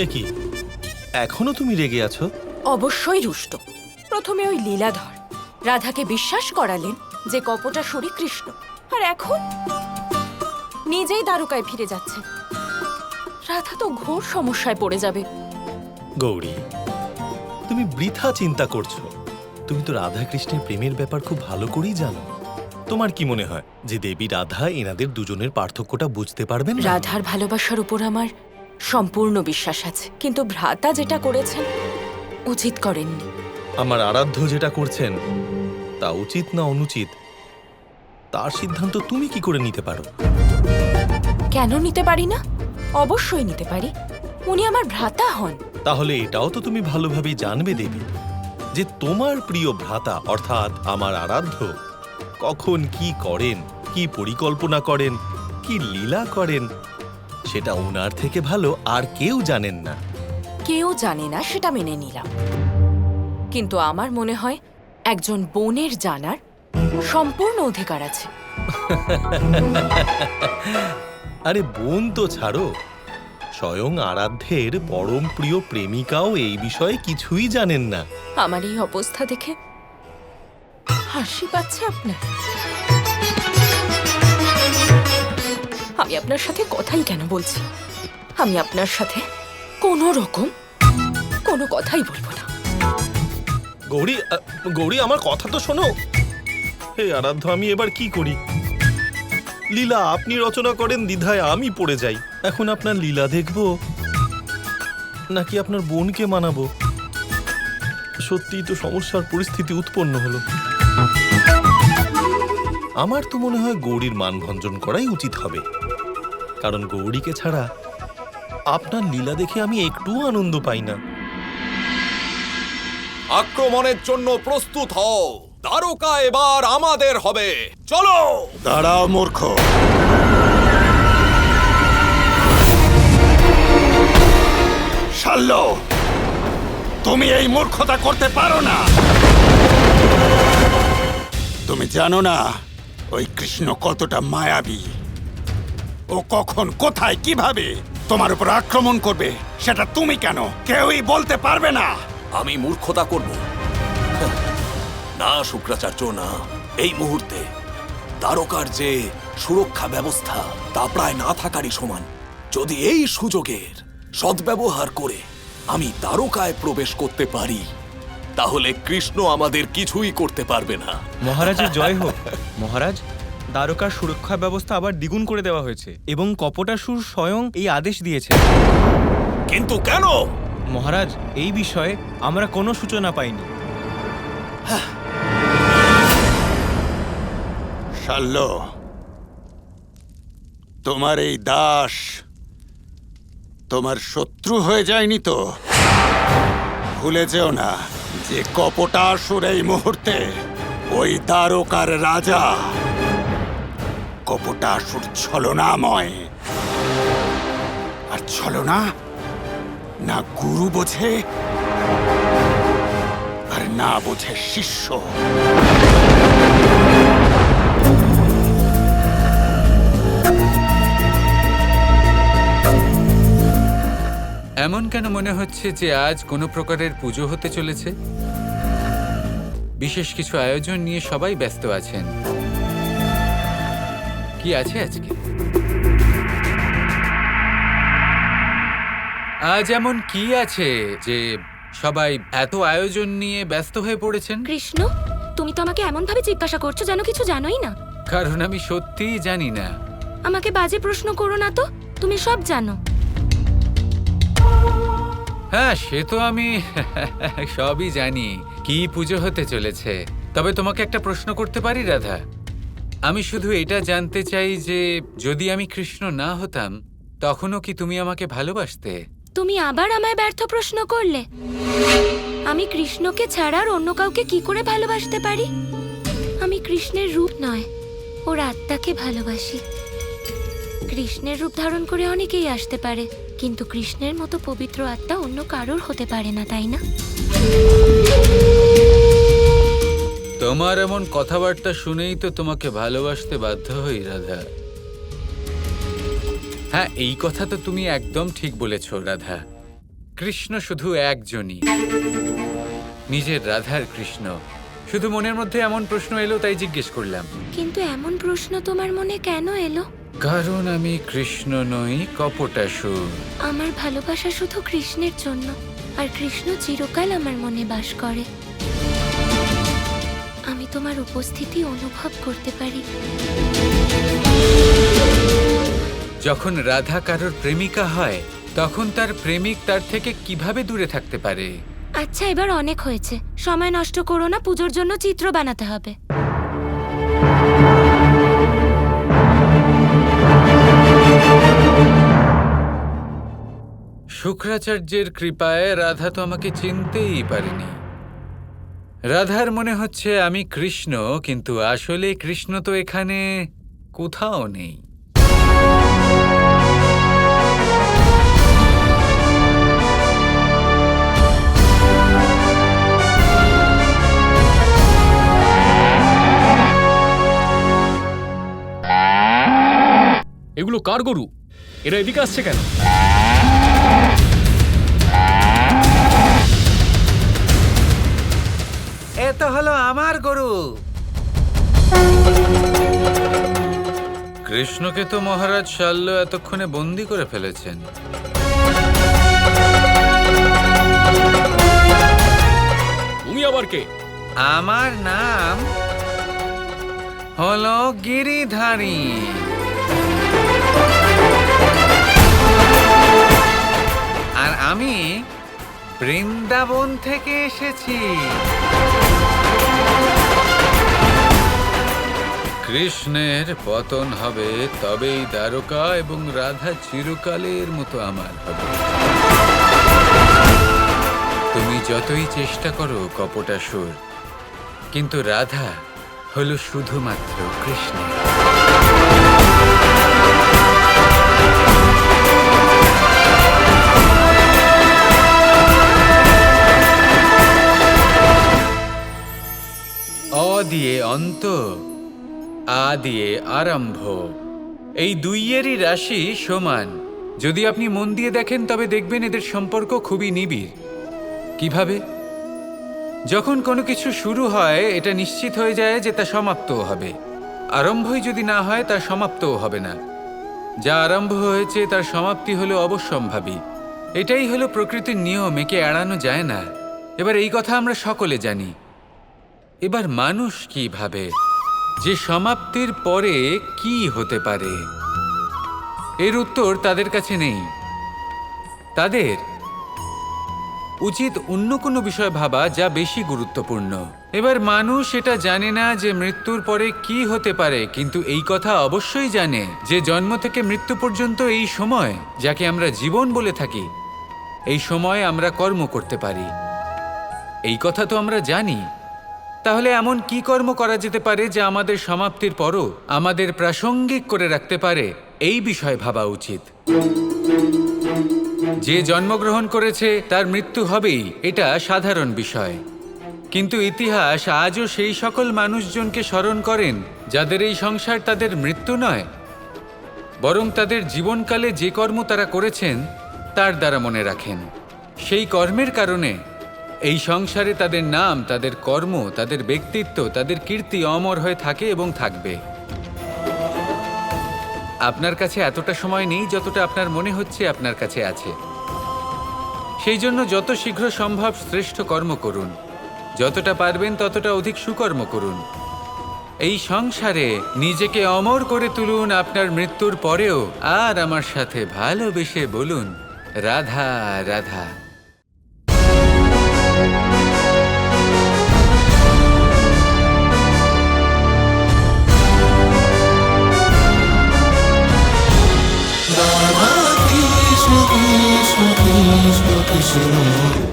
এ কি, এখনো তুমি রেগে আছো? অবশ্যই রুষ্ট। প্রথমে ওই লীলাধর রাধাকে বিশ্বাস করালেন যে কপটাসুরী কৃষ্ণ, আর এখন নিজেই দ্বারকায় ফিরে যাচ্ছেন। রাধা তো ঘোর সমস্যায় পড়ে যাবে। গৌরী, তুমি বৃথা চিন্তা করছো। তুমি তো রাধা কৃষ্ণের প্রেমের ব্যাপার খুব ভালো করেই জানো। তোমার কি মনে হয় যে দেবী রাধা এনাদের দুজনের পার্থক্যটা বুঝতে পারবেন না? রাধার ভালোবাসার উপর আমার সম্পূর্ণ বিশ্বাস আছে, কিন্তু ভ্রাতা যেটা করেছেন উচিত করেননি। আমার আরাধ্য যেটা করছেন তা উচিত না অনুচিত তার সিদ্ধান্ত তুমি কি করে নিতে পারো? কেন নিতে পারি না? অবশ্যই নিতে পারি। উনি আমার ভ্রাতা হন। তাহলে এটাও তো তুমি ভালোভাবেই জানবে দেবী যে তোমার প্রিয় ভ্রাতা অর্থাৎ আমার আরাধ্য কখন কি করেন, কি পরিকল্পনা করেন, কি লীলা করেন, সেটা ওনার থেকে ভালো আর কেউ জানেন না। কেউ জানে না সেটা মেনে নিলাম, কিন্তু আমার মনে হয় একজন বোনের জানার সম্পূর্ণ অধিকার আছে। আরে বোন তো ছাড়ো, স্বয়ং আরাধ্যের পরম প্রিয় প্রেমিকাও এই বিষয়ে কিছুই জানেন না। আমার এই অবস্থা দেখে হাসি পাচ্ছে আপনার? আমি আপনার সাথে কথাই কেন বলছি? আমি আপনার সাথে কোনো কথাই বলবো না। গৌরী, গৌরী আমার কথা তো শোনো। হে আরাধ্য, আমি এবার কি করি? লীলা আপনি রচনা করেন, দ্বিধায় আমি পড়ে যাই। এখন আপনার লীলা দেখবো নাকি আপনার বোনকে মানাবো? সত্যিই তো সমস্যার পরিস্থিতি উৎপন্ন হলো। আমার তো মনে হয় গৌরীর মানভঞ্জন করাই উচিত হবে, কারণ গৌরীকে ছাড়া আপনার লীলা দেখে আমি একটুও আনন্দ পাই না। আক্রমণের জন্য প্রস্তুত হও। দ্বারকা এবার আমাদের হবে। চলো। দাঁড়াও মূর্খ, শাল্য, তুমি এই মূর্খতা করতে পারো না। তুমি জানো না ওই কৃষ্ণ কতটা মায়াবী। ও কখন, কোথায়, কিভাবে তোমার উপর আক্রমণ করবে সেটা তুমি কেন কেউই বলতে পারবে না। আমি মূর্খতা করব না শুক্রাচার্য, না। এই মুহূর্তে দ্বারকার যে সুরক্ষা ব্যবস্থা তা প্রায় না থাকারই সমান। যদি এই সুযোগের সদ্ব্যবহার করে আমি দ্বারকায় প্রবেশ করতে পারি, তাহলে কৃষ্ণ আমাদের কিছুই করতে পারবে না। মহারাজের জয় হোক। মহারাজ, দ্বারকার সুরক্ষা ব্যবস্থা আবার দ্বিগুণ করে দেওয়া হয়েছে এবং কপটাসুর স্বয়ং এই আদেশ দিয়েছে। কিন্তু কেন? মহারাজ, এই বিষয়ে আমরা কোনো সূচনা পাইনি। শাল্য, তোমার এই দাস তোমার শত্রু হয়ে যায়নি তো? ভুলে যেও না যে কপটাসুর এই মুহূর্তে ওই দ্বারকার রাজা। কপটাসুর ছলনাময়, আর ছলনা না গুরু বোঝে আর না বোঝে শিষ্য। এমন কেন মনে হচ্ছে যে আজ কোনো প্রকারের পুজো হতে চলেছে? বিশেষ কিছু আয়োজন নিয়ে সবাই ব্যস্ত আছেন। কি আছে আজকে? আজ এমন কি আছে যে সবাই এত আয়োজন নিয়ে ব্যস্ত হয়ে পড়েছেন? কৃষ্ণ, তুমি তো আমাকে এমন ভাবে জিজ্ঞাসা করছো যেন কিছু জানোই না। কারণ আমি সত্যিই জানি না। আমাকে বাজে প্রশ্ন করো না তো, তুমি সব জানো। হ্যাঁ, সে তো আমি সবই জানি কি পুজো হতে চলেছে। তবে তোমাকে একটা প্রশ্ন করতে পারি রাধা? আমি শুধু এটা জানতে চাই যে যদি আমি কৃষ্ণ না হতাম তখনও কি তুমি আমাকে ভালোবাসতে? তুমি আবার আমায় ব্যর্থ প্রশ্ন করলে। আমি কৃষ্ণকে ছাড়া আর অন্য কাউকে কি করে ভালোবাসতে পারি? আমি কৃষ্ণের রূপ নয়, ওর আত্মাকে ভালোবাসি। কৃষ্ণের রূপ ধারণ করে অনেকেই আসতে পারে, কিন্তু কৃষ্ণের মতো পবিত্র আত্মা অন্য কারোর হতে পারে না, তাই না? তোমার এমন কথাবার্তা শুনেই তো তোমাকে ভালোবাসতে বাধ্য হই রাধা। হ্যাঁ, এই কথা তো তুমি একদম ঠিক বলেছ রাধা। কৃষ্ণ শুধু একজনই, নিজের রাধার কৃষ্ণ। শুধু মনের মধ্যে এমন প্রশ্ন এলো তাই জিজ্ঞেস করলাম। কিন্তু এমন প্রশ্ন তোমার মনে কেন এলো? কারণ আমি কৃষ্ণ নই, কপটাসুর। আমার ভালোবাসা শুধু কৃষ্ণের জন্য, আর কৃষ্ণ চিরকাল আমার মনে বাস করে। আমি তোমার উপস্থিতি অনুভব করতে পারি। যখন রাধা কারোর প্রেমিকা হয় তখন তার প্রেমিক তার থেকে কিভাবে দূরে থাকতে পারে? আচ্ছা, এবার অনেক হয়েছে, সময় নষ্ট করো না, পুজোর জন্য চিত্র বানাতে হবে। শুক্রাচার্যের কৃপায় রাধা তো আমাকে চিনতেই পারেনি। রাধার মনে হচ্ছে আমি কৃষ্ণ, কিন্তু আসলে কৃষ্ণ তো এখানে কোথাও নেই। এগুলো কার গরু? এরা এদিকে আসছে কেন? এ তো হলো আমার গরু। কৃষ্ণকে তো মহারাজ শাল্য এতক্ষণে বন্দি করে ফেলেছেন। তুমি আবার কে? আমার নাম হলো গিরিধারী। আর আমি বৃন্দাবন থেকে এসেছি। কৃষ্ণের পতন হবে, তবেই দ্বারকা এবং রাধা চিরকালের মতো আমার হবে। তুমি যতই চেষ্টা করো কপটাসুর, কিন্তু রাধা হলো শুধুমাত্র কৃষ্ণের। অ দিয়ে অন্ত, আ দিয়ে আরম্ভ, এই দুইয়েরই রাশি সমান। যদি আপনি মন দিয়ে দেখেন তবে দেখবেন এদের সম্পর্ক খুবই নিবিড়। কিভাবে? যখন কোনো কিছু শুরু হয় এটা নিশ্চিত হয়ে যায় যে তা সমাপ্তও হবে। আরম্ভই যদি না হয় তার সমাপ্তও হবে না। যা আরম্ভ হয়েছে তার সমাপ্তি হলো অবশ্যম্ভাবী। এটাই হলো প্রকৃতির নিয়ম, একে এড়ানো যায় না। এবার এই কথা আমরা সকলে জানি। এবার মানুষ কি ভাবে যে সমাপ্তির পরে কি হতে পারে, এর উত্তর তাদের কাছে নেই। তাদের উচিত অন্য কোনো বিষয় ভাবা যা বেশি গুরুত্বপূর্ণ। এবার মানুষ এটা জানে না যে মৃত্যুর পরে কি হতে পারে, কিন্তু এই কথা অবশ্যই জানে যে জন্ম থেকে মৃত্যু পর্যন্ত এই সময়, যাকে আমরা জীবন বলে থাকি, এই সময় আমরা কর্ম করতে পারি। এই কথা তো আমরা জানি। তাহলে এমন কি কর্ম করা যেতে পারে যা আমাদের সমাপ্তির পরও আমাদের প্রাসঙ্গিক করে রাখতে পারে, এই বিষয়ে ভাবা উচিত। যে জন্মগ্রহণ করেছে তার মৃত্যু হবেই, এটা সাধারণ বিষয়। কিন্তু ইতিহাস আজও সেই সকল মানুষজনকে স্মরণ করেন যাদের এই সংসার তাদের মৃত্যু নয়, বরং তাদের জীবনকালে যে কর্ম তারা করেছেন তার দ্বারা মনে রাখেন। সেই কর্মের কারণে এই সংসারে তাদের নাম, তাদের কর্ম, তাদের ব্যক্তিত্ব, তাদের কীর্তি অমর হয়ে থাকে এবং থাকবে। আপনার কাছে এতটা সময় নেই যতটা আপনার মনে হচ্ছে আপনার কাছে আছে। সেই জন্য যত শীঘ্র সম্ভব শ্রেষ্ঠ কর্ম করুন, যতটা পারবেন ততটা অধিক সুকর্ম করুন। এই সংসারে নিজেকে অমর করে তুলুন আপনার মৃত্যুর পরেও, আর আমার সাথে ভালোবেসে বলুন Radha Radha. Krishna Krishna Krishna Krishna